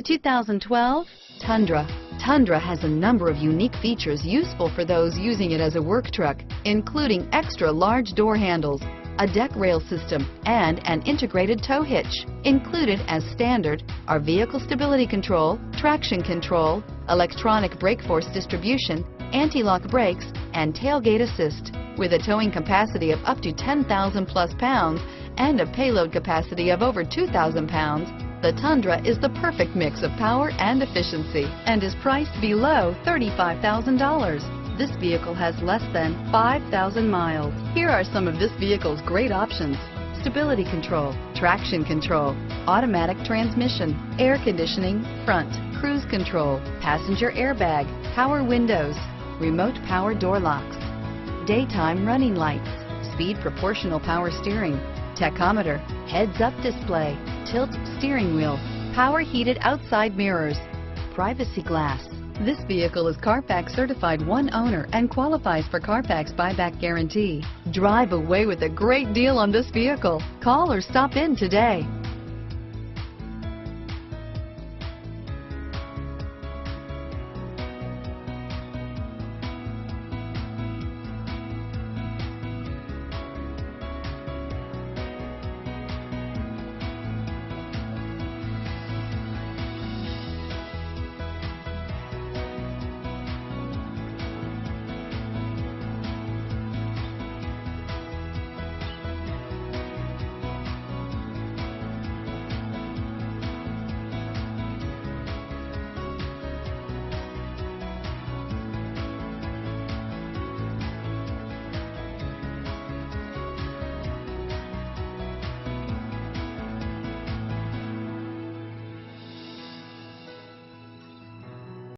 2012 Tundra. Tundra has a number of unique features useful for those using it as a work truck, including extra large door handles, a deck rail system, and an integrated tow hitch. Included as standard are vehicle stability control, traction control, electronic brake force distribution, anti-lock brakes, and tailgate assist. With a towing capacity of up to 10,000 plus pounds and a payload capacity of over 2,000 pounds, the Tundra is the perfect mix of power and efficiency and is priced below $35,000. This vehicle has less than 5,000 miles. Here are some of this vehicle's great options: stability control, traction control, automatic transmission, air conditioning, front, cruise control, passenger airbag, power windows, remote power door locks, daytime running lights, speed proportional power steering, tachometer, heads-up display, tilt steering wheel, power heated outside mirrors, privacy glass. This vehicle is Carfax certified one owner and qualifies for Carfax buyback guarantee. Drive away with a great deal on this vehicle. Call or stop in today.